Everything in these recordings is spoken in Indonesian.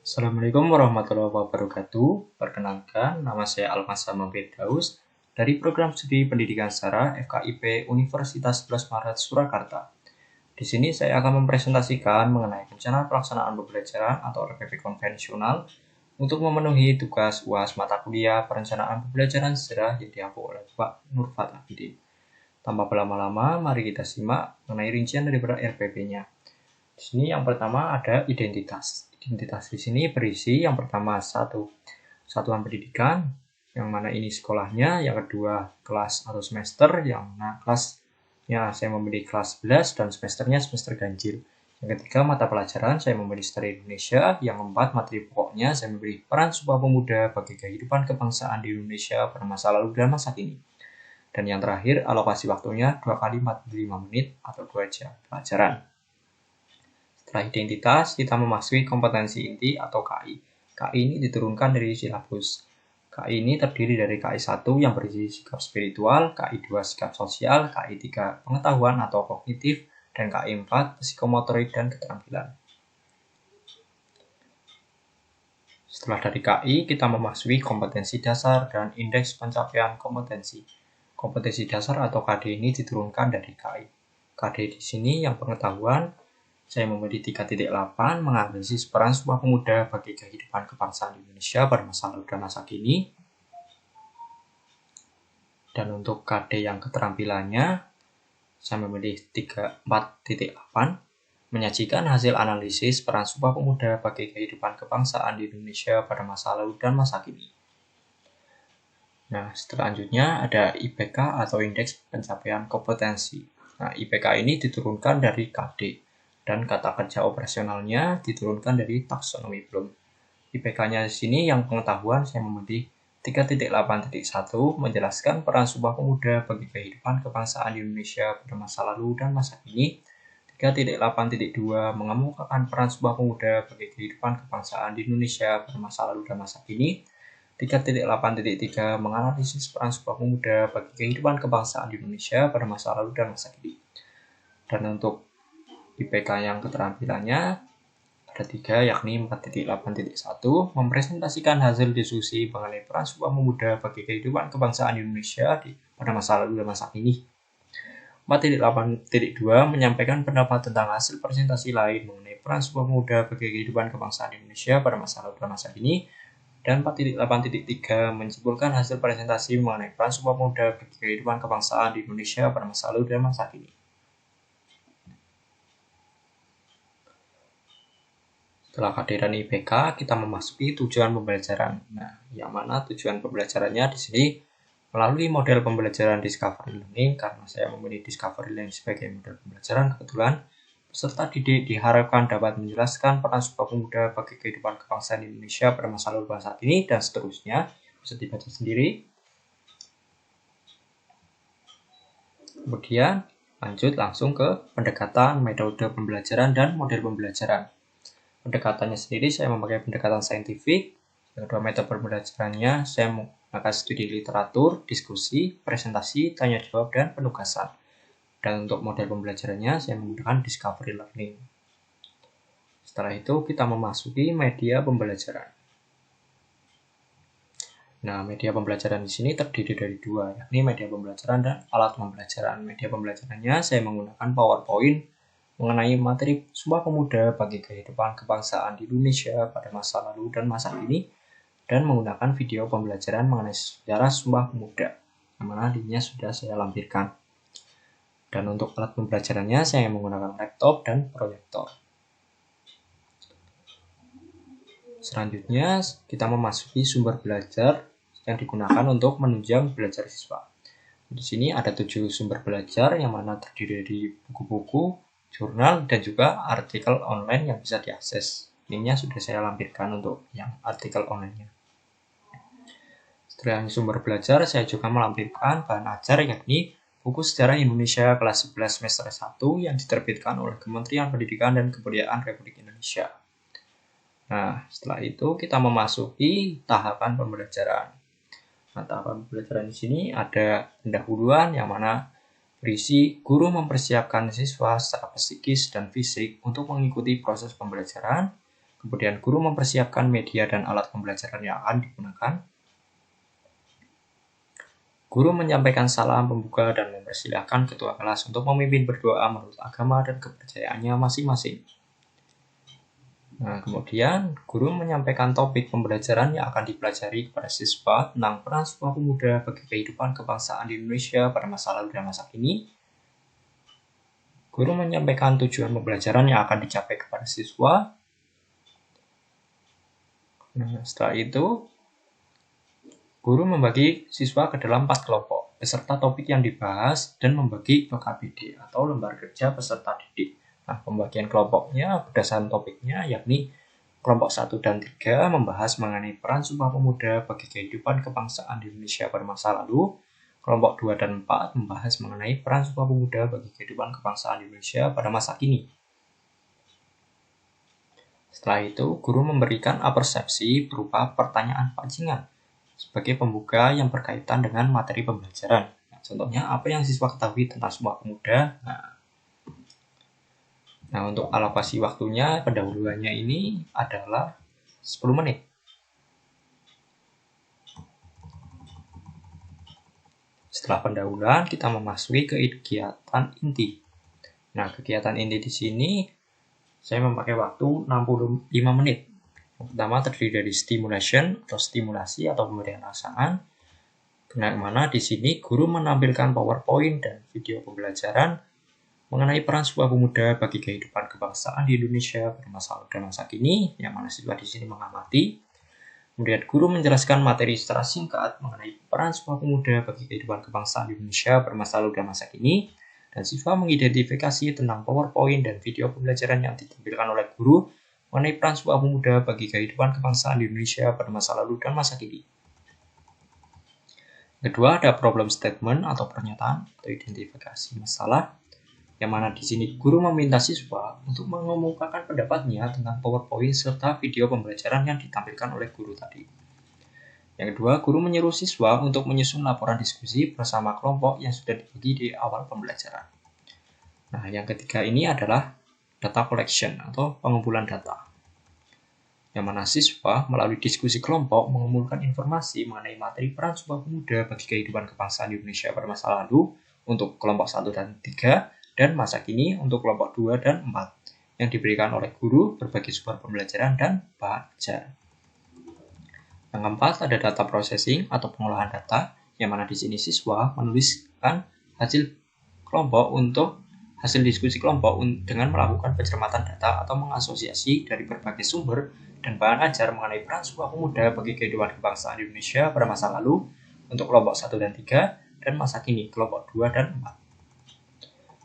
Assalamualaikum warahmatullahi wabarakatuh. Perkenalkan, nama saya Almasama Firdaus dari Program Studi Pendidikan Setara FKIP Universitas 11 Maret Surakarta. Di sini saya akan mempresentasikan mengenai rencana pelaksanaan pembelajaran atau RPP konvensional untuk memenuhi tugas UAS mata kuliah perencanaan pembelajaran sejarah yang dihapus oleh Pak Nurfat Abidin. Tanpa berlama-lama, mari kita simak mengenai rincian daripada RPP-nya. Di sini yang pertama ada identitas. Identitas di sini berisi yang pertama satuan pendidikan, yang mana ini sekolahnya, yang kedua kelas atau semester, yang mana kelasnya saya memilih kelas 11 dan semesternya semester ganjil. Yang ketiga mata pelajaran saya memilih sejarah Indonesia, yang keempat materi pokoknya saya memilih peran Sumpah Pemuda bagi kehidupan kebangsaan di Indonesia pada masa lalu dan masa kini. Dan yang terakhir alokasi waktunya 2 kali 45 menit atau 2 jam pelajaran. Setelah identitas, kita memasuki kompetensi inti atau KI. KI ini diturunkan dari silabus. KI ini terdiri dari KI 1 yang berisi sikap spiritual, KI 2 sikap sosial, KI 3 pengetahuan atau kognitif, dan KI 4 psikomotorik dan keterampilan. Setelah dari KI, kita memasuki kompetensi dasar dan indeks pencapaian kompetensi. Kompetensi dasar atau KD ini diturunkan dari KI. KD di sini yang pengetahuan, saya memilih 3.8 menganalisis peran Sumpah Pemuda bagi kehidupan kebangsaan Indonesia pada masa lalu dan masa kini. Dan untuk KD yang keterampilannya, saya memilih 4.8 menyajikan hasil analisis peran Sumpah Pemuda bagi kehidupan kebangsaan di Indonesia pada masa lalu dan masa kini. Nah, selanjutnya ada IPK atau Indeks Pencapaian Kompetensi. Nah, IPK ini diturunkan dari KD. Dan kata kerja operasionalnya diturunkan dari taksonomi Bloom. IPK-nya di sini yang pengetahuan saya memilih 3.8.1 menjelaskan peran Sumpah Pemuda bagi kehidupan kebangsaan di Indonesia pada masa lalu dan masa kini. 3.8.2 mengemukakan peran Sumpah Pemuda bagi kehidupan kebangsaan di Indonesia pada masa lalu dan masa kini. 3.8.3 menganalisis peran Sumpah Pemuda bagi kehidupan kebangsaan di Indonesia pada masa lalu dan masa kini. Dan untuk IPK yang keterampilannya ada 3, yakni 4.8.1 mempresentasikan hasil diskusi mengenai peran Sumpah Pemuda bagi kehidupan kebangsaan Indonesia pada masa lalu dan masa kini. 4.8.2 menyampaikan pendapat tentang hasil presentasi lain mengenai peran Sumpah Pemuda bagi kehidupan kebangsaan Indonesia pada masa lalu dan masa kini. Dan 4.8.3 menyimpulkan hasil presentasi mengenai peran Sumpah Pemuda bagi kehidupan kebangsaan di Indonesia pada masa lalu dan masa kini. Setelah kehadiran IPK, kita memasuki tujuan pembelajaran. Nah, yang mana tujuan pembelajarannya di sini melalui model pembelajaran Discovery Learning, karena saya memilih Discovery Learning sebagai model pembelajaran, kebetulan peserta didik diharapkan dapat menjelaskan peran Sumpah Pemuda bagi kehidupan kebangsaan Indonesia pada masa lalu dan saat ini, dan seterusnya. Bisa dibaca sendiri. Kemudian, lanjut langsung ke pendekatan, metode pembelajaran, dan model pembelajaran. Pendekatannya sendiri saya memakai pendekatan saintifik. Kedua metode pembelajarannya saya menggunakan studi literatur, diskusi, presentasi, tanya jawab, dan penugasan. Dan untuk model pembelajarannya saya menggunakan Discovery Learning. Setelah itu kita memasuki media pembelajaran. Nah, media pembelajaran di sini terdiri dari 2, yakni media pembelajaran dan alat pembelajaran. Media pembelajarannya saya menggunakan PowerPoint mengenai materi Sumpah Pemuda bagi kehidupan kebangsaan di Indonesia pada masa lalu dan masa kini, dan menggunakan video pembelajaran mengenai sejarah Sumpah Pemuda, yang mana linknya sudah saya lampirkan. Dan untuk alat pembelajarannya saya menggunakan laptop dan proyektor. Selanjutnya kita memasuki sumber belajar yang digunakan untuk menunjang belajar siswa. Di sini ada 7 sumber belajar yang mana terdiri dari buku-buku, jurnal, dan juga artikel online yang bisa diakses. Linknya sudah saya lampirkan untuk yang artikel online-nya. Setelah sumber belajar, saya juga melampirkan bahan ajar yakni buku Sejarah Indonesia kelas 11 semester 1 yang diterbitkan oleh Kementerian Pendidikan dan Kebudayaan Republik Indonesia. Nah, setelah itu kita memasuki tahapan pembelajaran. Nah, tahapan pembelajaran di sini ada pendahuluan yang mana berisi guru mempersiapkan siswa secara psikis dan fisik untuk mengikuti proses pembelajaran. Kemudian guru mempersiapkan media dan alat pembelajaran yang akan digunakan. Guru menyampaikan salam pembuka dan mempersilahkan ketua kelas untuk memimpin berdoa menurut agama dan kepercayaannya masing-masing. Nah, kemudian guru menyampaikan topik pembelajaran yang akan dipelajari kepada siswa tentang peran Sumpah Pemuda bagi kehidupan kebangsaan di Indonesia pada masa lalu dan masa kini. Guru menyampaikan tujuan pembelajaran yang akan dicapai kepada siswa. Nah, setelah itu, guru membagi siswa ke dalam 4 kelompok beserta topik yang dibahas dan membagi LKPD atau lembar kerja peserta didik. Nah, pembagian kelompoknya berdasarkan topiknya yakni kelompok 1 dan 3 membahas mengenai peran Sumpah Pemuda bagi kehidupan kebangsaan di Indonesia pada masa lalu. Kelompok 2 dan 4 membahas mengenai peran Sumpah Pemuda bagi kehidupan kebangsaan di Indonesia pada masa kini. Setelah itu, guru memberikan persepsi berupa pertanyaan pancingan sebagai pembuka yang berkaitan dengan materi pembelajaran. Nah, contohnya, apa yang siswa ketahui tentang Sumpah Pemuda? Nah, untuk alokasi waktunya, pendahuluannya ini adalah 10 menit. Setelah pendahuluan, kita memasuki ke kegiatan inti. Nah, kegiatan inti di sini saya memakai waktu 65 menit. Yang pertama terdiri dari stimulation atau stimulasi atau pemberian rangsangan. Yang mana di sini guru menampilkan PowerPoint dan video pembelajaran mengenai peran Sumpah Pemuda bagi kehidupan kebangsaan di Indonesia pada masa lalu dan masa kini, yang mana siswa di sini mengamati. Kemudian guru menjelaskan materi secara singkat mengenai peran Sumpah Pemuda bagi kehidupan kebangsaan di Indonesia pada masa lalu dan masa kini, dan siswa mengidentifikasi tentang PowerPoint dan video pembelajaran yang ditampilkan oleh guru mengenai peran Sumpah Pemuda bagi kehidupan kebangsaan di Indonesia pada masa lalu dan masa kini. Kedua, ada problem statement atau pernyataan atau identifikasi masalah, yang mana di sini guru meminta siswa untuk mengemukakan pendapatnya tentang PowerPoint serta video pembelajaran yang ditampilkan oleh guru tadi. Yang kedua, guru menyuruh siswa untuk menyusun laporan diskusi bersama kelompok yang sudah dibagi di awal pembelajaran. Nah, yang ketiga ini adalah data collection atau pengumpulan data, yang mana siswa melalui diskusi kelompok mengumpulkan informasi mengenai materi peran Sumpah Pemuda bagi kehidupan kebangsaan di Indonesia pada masa lalu untuk kelompok 1 dan 3, dan masa kini untuk kelompok 2 dan 4 yang diberikan oleh guru berbagai sumber pembelajaran dan bahan ajar. Yang keempat ada data processing atau pengolahan data, yang mana di sini siswa menuliskan hasil diskusi kelompok dengan melakukan pencermatan data atau mengasosiasi dari berbagai sumber dan bahan ajar mengenai peran Sumpah Pemuda bagi kehidupan kebangsaan di Indonesia pada masa lalu untuk kelompok 1 dan 3 dan masa kini kelompok 2 dan 4.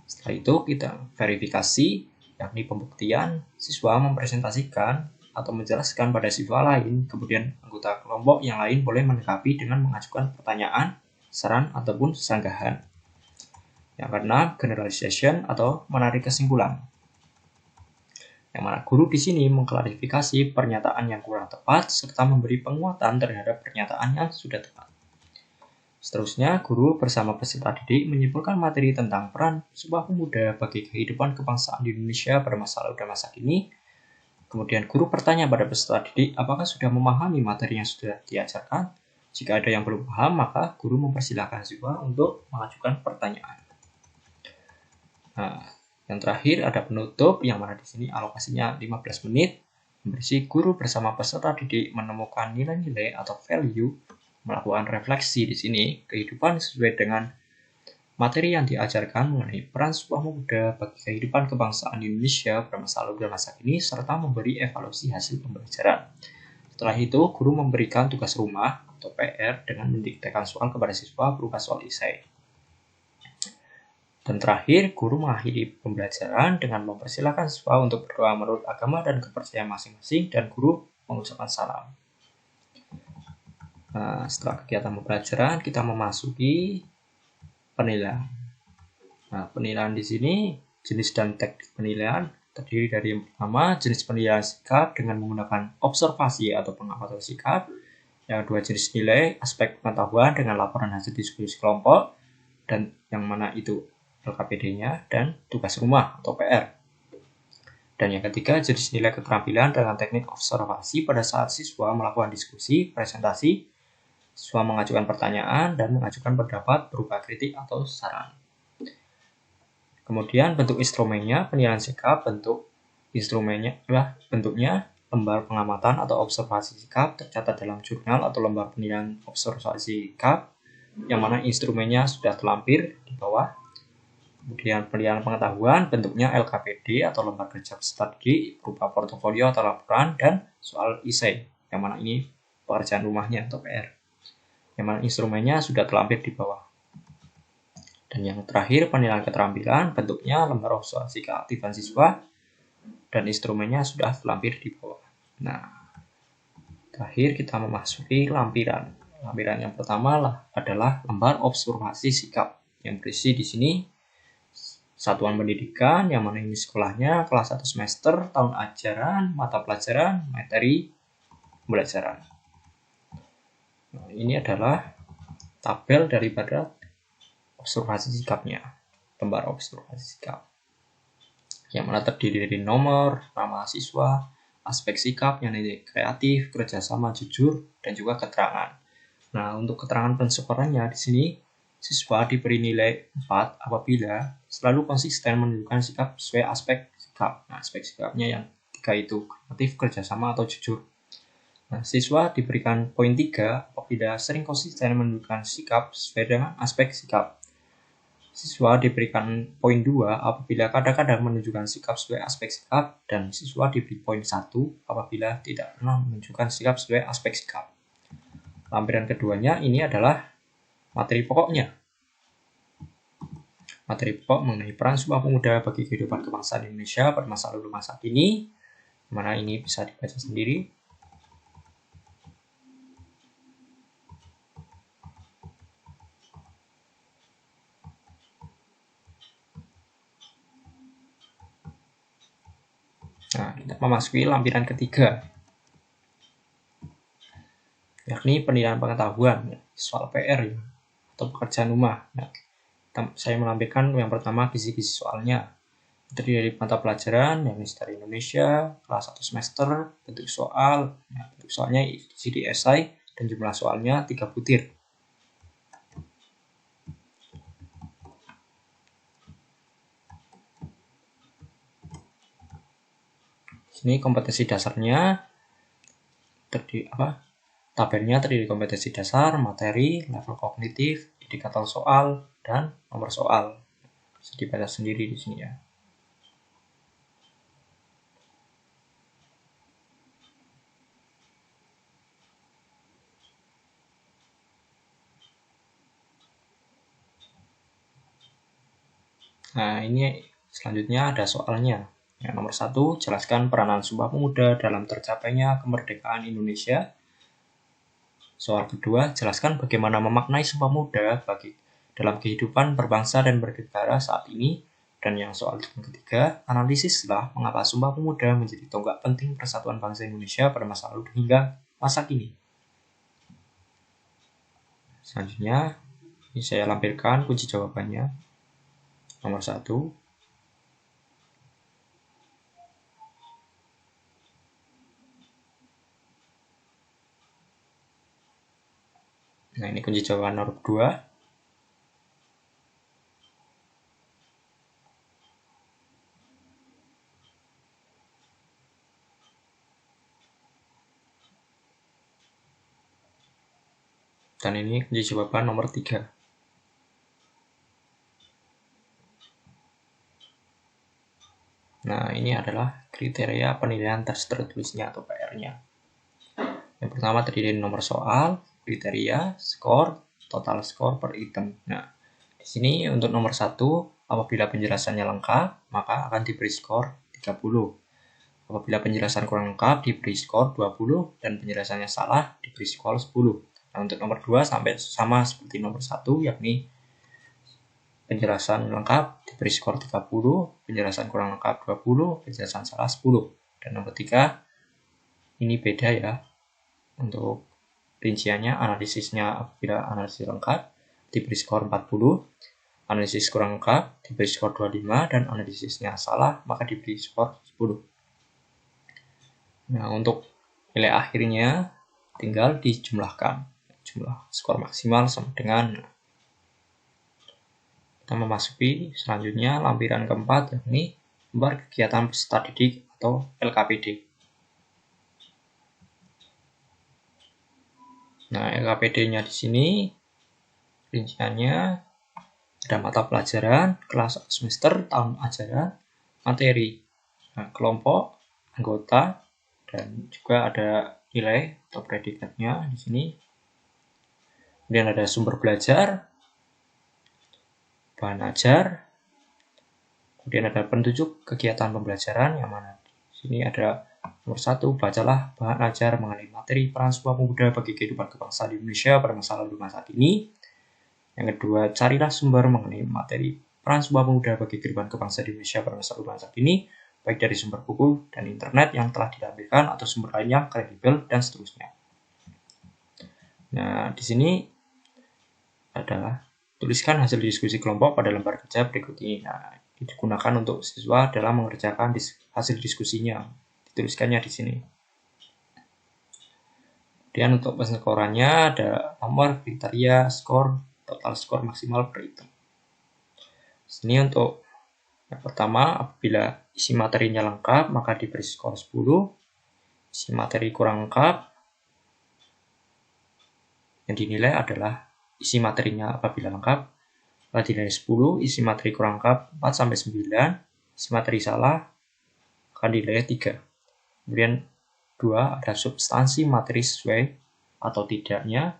Setelah itu kita verifikasi, yakni pembuktian. Siswa mempresentasikan atau menjelaskan pada siswa lain, kemudian anggota kelompok yang lain boleh menanggapi dengan mengajukan pertanyaan, saran, ataupun sanggahan. Yang keenam, generalization atau menarik kesimpulan. Yang mana guru di sini mengklarifikasi pernyataan yang kurang tepat serta memberi penguatan terhadap pernyataan yang sudah tepat. Seterusnya, guru bersama peserta didik menyimpulkan materi tentang peran Sumpah Pemuda bagi kehidupan kebangsaan di Indonesia pada masa lalu dan masa kini. Kemudian guru bertanya pada peserta didik apakah sudah memahami materi yang sudah diajarkan. Jika ada yang belum paham, maka guru mempersilahkan siswa untuk mengajukan pertanyaan. Nah, yang terakhir ada penutup, yang mana di sini alokasinya 15 menit. Berisi guru bersama peserta didik menemukan nilai-nilai atau value, melakukan refleksi di sini kehidupan sesuai dengan materi yang diajarkan mengenai peran Sumpah Pemuda bagi kehidupan kebangsaan di Indonesia pada masa lalu dan masa kini, serta memberi evaluasi hasil pembelajaran. Setelah itu, guru memberikan tugas rumah atau PR dengan mendiktekan soal kepada siswa berupa soal esai. Dan terakhir, guru mengakhiri pembelajaran dengan mempersilahkan siswa untuk berdoa menurut agama dan kepercayaan masing-masing, dan guru mengucapkan salam. Nah, setelah kegiatan pembelajaran, kita memasuki penilaian. Nah, penilaian di sini jenis dan teknik penilaian terdiri dari yang pertama jenis penilaian sikap dengan menggunakan observasi atau pengamatan sikap. Yang kedua jenis nilai aspek pengetahuan dengan laporan hasil diskusi kelompok, dan yang mana itu LKPD-nya, dan tugas rumah atau PR. Dan yang ketiga, jenis nilai keterampilan dengan teknik observasi pada saat siswa melakukan diskusi, presentasi, siswa mengajukan pertanyaan, dan mengajukan pendapat berupa kritik atau saran. Kemudian bentuk instrumennya, penilaian sikap, bentuk instrumennya bentuknya lembar pengamatan atau observasi sikap tercatat dalam jurnal atau lembar penilaian observasi sikap, yang mana instrumennya sudah terlampir di bawah. Kemudian penilaian pengetahuan, bentuknya LKPD atau lembar kerja studi berupa portofolio atau laporan, dan soal esai, yang mana ini pekerjaan rumahnya atau PR, yang mana instrumennya sudah terlampir di bawah. Dan yang terakhir, penilaian keterampilan, bentuknya lembar observasi keaktifan siswa, dan instrumennya sudah terlampir di bawah. Nah, terakhir kita memasuki lampiran. Lampiran yang pertama adalah lembar observasi sikap, yang berisi di sini satuan pendidikan, yang mana ini sekolahnya kelas 1 semester, tahun ajaran, mata pelajaran, materi pembelajaran. Nah, ini adalah tabel daripada observasi sikapnya, lembar observasi sikap, yang mana terdiri dari nomor, nama siswa, aspek sikap, yang nilai kreatif, kerjasama, jujur, dan juga keterangan. Nah, untuk keterangan pensuperannya di sini, siswa diberi nilai 4 apabila selalu konsisten menunjukkan sikap sesuai aspek sikap. Nah, aspek sikapnya yang 3 itu kreatif, kerjasama, atau jujur. Nah, siswa diberikan poin 3 apabila sering konsisten menunjukkan sikap sesuai dengan aspek sikap. Siswa diberikan poin 2 apabila kadang-kadang menunjukkan sikap sesuai aspek sikap, dan siswa diberi poin 1 apabila tidak pernah menunjukkan sikap sesuai aspek sikap. Lampiran keduanya ini adalah materi pokoknya. Materi pokok mengenai peran Sumpah Pemuda bagi kehidupan kebangsaan Indonesia pada masa lalu masa kini, mana ini bisa dibaca sendiri. Nah, kita memasuki lampiran ketiga, yakni penilaian pengetahuan, soal PR atau pekerjaan rumah. Nah, saya melampirkan yang pertama kisi-kisi soalnya. Terdiri dari mata pelajaran, yakni Sejarah Indonesia, kelas 1 semester, bentuk soal. Nah, bentuk soalnya isi di esai, dan jumlah soalnya 3 butir. Ini kompetensi dasarnya, tabelnya terdiri dari kompetensi dasar, materi, level kognitif, indikator soal, dan nomor soal. Bisa dibaca sendiri di sini ya. Nah, ini selanjutnya ada soalnya. Yang nomor 1, jelaskan peranan Sumpah Pemuda dalam tercapainya kemerdekaan Indonesia. Soal kedua, jelaskan bagaimana memaknai Sumpah Pemuda dalam kehidupan berbangsa dan bernegara saat ini. Dan yang soal ketiga, analisislah mengapa Sumpah Pemuda menjadi tonggak penting persatuan bangsa Indonesia pada masa lalu hingga masa kini. Selanjutnya, ini saya lampirkan kunci jawabannya. Nomor 1. Nah, ini kunci jawaban nomor 2. Dan ini kunci jawaban nomor 3. Nah, ini adalah kriteria penilaian tes tertulisnya atau PR-nya. Yang pertama terdiri dari nomor soal, kriteria, skor, total skor per item. Nah, di sini untuk nomor 1, apabila penjelasannya lengkap, maka akan diberi skor 30. Apabila penjelasan kurang lengkap, diberi skor 20, dan penjelasannya salah, diberi skor 10. Nah, untuk nomor 2 sampai sama seperti nomor 1, yakni penjelasan lengkap diberi skor 30, penjelasan kurang lengkap 20, penjelasan salah 10. Dan nomor 3, ini beda ya. Untuk rinciannya, analisisnya apabila analisis lengkap diberi skor 40, analisis kurang lengkap diberi skor 25, dan analisisnya salah maka diberi skor 10. Nah, untuk nilai akhirnya tinggal dijumlahkan. Jumlah skor maksimal sama dengan, kita memasuki selanjutnya lampiran keempat, yakni lembar kegiatan peserta didik atau LKPD. Nah, LKPD-nya di sini rinciannya ada mata pelajaran, kelas atau semester, tahun ajaran, materi, kelompok, anggota, dan juga ada nilai atau predikatnya di sini. Kemudian ada sumber belajar, bahan ajar, kemudian ada penunjuk kegiatan pembelajaran, yang mana di sini ada nomor 1, bacalah bahan ajar mengenai materi peran Sumpah Pemuda bagi kehidupan kebangsaan di Indonesia pada masa lalu dan saat ini. Yang kedua, carilah sumber mengenai materi peran Sumpah Pemuda bagi kehidupan kebangsaan di Indonesia pada masa lalu dan saat ini, baik dari sumber buku dan internet yang telah ditampilkan atau sumber lain yang kredibel, dan seterusnya. Nah, di sini adalah tuliskan hasil diskusi kelompok pada lembar kerja berikut ini. Nah, digunakan untuk siswa dalam mengerjakan hasil diskusinya. Dituliskannya di sini. Kemudian untuk penskorannya ada nomor, kriteria, skor, total skor maksimal per item. Sini untuk yang pertama, apabila isi materinya lengkap maka diberi skor 10. Isi materi kurang lengkap, yang dinilai adalah isi materinya apabila lengkap maka dinilai 10, isi materi kurang lengkap 4-9, isi materi salah akan dinilai 3. Kemudian 2, ada substansi materi sesuai atau tidaknya.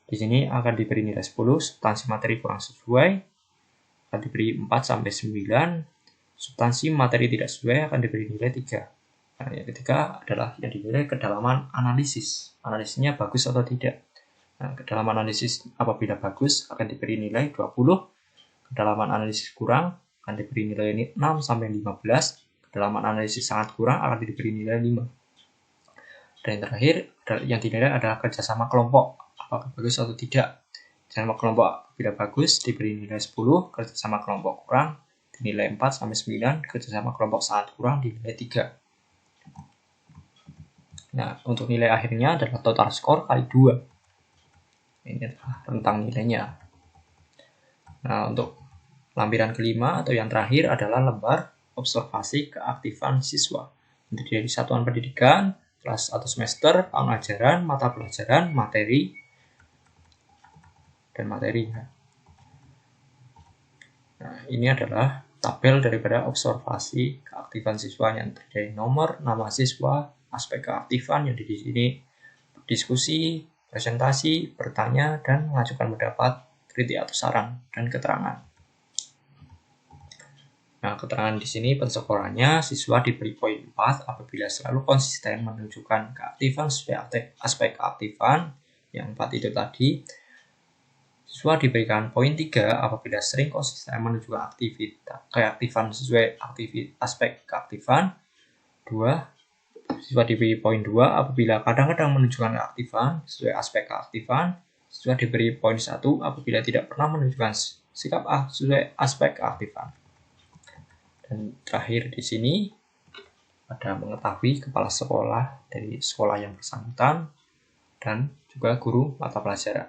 Di sini akan diberi nilai 10, substansi materi kurang sesuai akan diberi 4-9, substansi materi tidak sesuai akan diberi nilai 3. Nah, yang ketiga adalah yang dinilai kedalaman analisis. Analisisnya bagus atau tidak. Nah, kedalaman analisis apabila bagus akan diberi nilai 20, kedalaman analisis kurang akan diberi nilai 6-15, kedalaman analisis sangat kurang akan diberi nilai 5. Dan yang terakhir, yang dinilai adalah kerjasama kelompok, apakah bagus atau tidak. Kerjasama kelompok bila bagus diberi nilai 10, kerjasama kelompok kurang dinilai 4-9, kerjasama kelompok sangat kurang dinilai 3. Nah, untuk nilai akhirnya adalah total skor kali 2. Ini adalah rentang nilainya. Nah, untuk lampiran kelima atau yang terakhir adalah lembar observasi keaktifan siswa. Terdiri dari satuan pendidikan, kelas atau semester, tahun ajaran, mata pelajaran, materi, dan materi. Nah, ini adalah tabel daripada observasi keaktifan siswa yang terdiri dari nomor, nama siswa, aspek keaktifan yang di sini diskusi, presentasi, bertanya, dan mengajukan pendapat, kritik atau saran, dan keterangan. Nah, keterangan di sini penskorannya siswa diberi poin 4 apabila selalu konsisten menunjukkan keaktifan sesuai aspek keaktifan yang 4 itu tadi. Siswa diberikan poin 3 apabila sering konsisten menunjukkan keaktifan sesuai aspek keaktifan. 2. Siswa diberi poin 2 apabila kadang-kadang menunjukkan keaktifan sesuai aspek keaktifan. Siswa diberi poin 1 apabila tidak pernah menunjukkan sikap sesuai aspek keaktifan. Dan terakhir di sini ada mengetahui kepala sekolah dari sekolah yang bersangkutan dan juga guru mata pelajaran.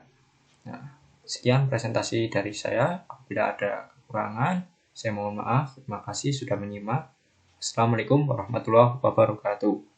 Nah, sekian presentasi dari saya. Apabila ada kekurangan, saya mohon maaf. Terima kasih sudah menyimak. Assalamualaikum warahmatullahi wabarakatuh.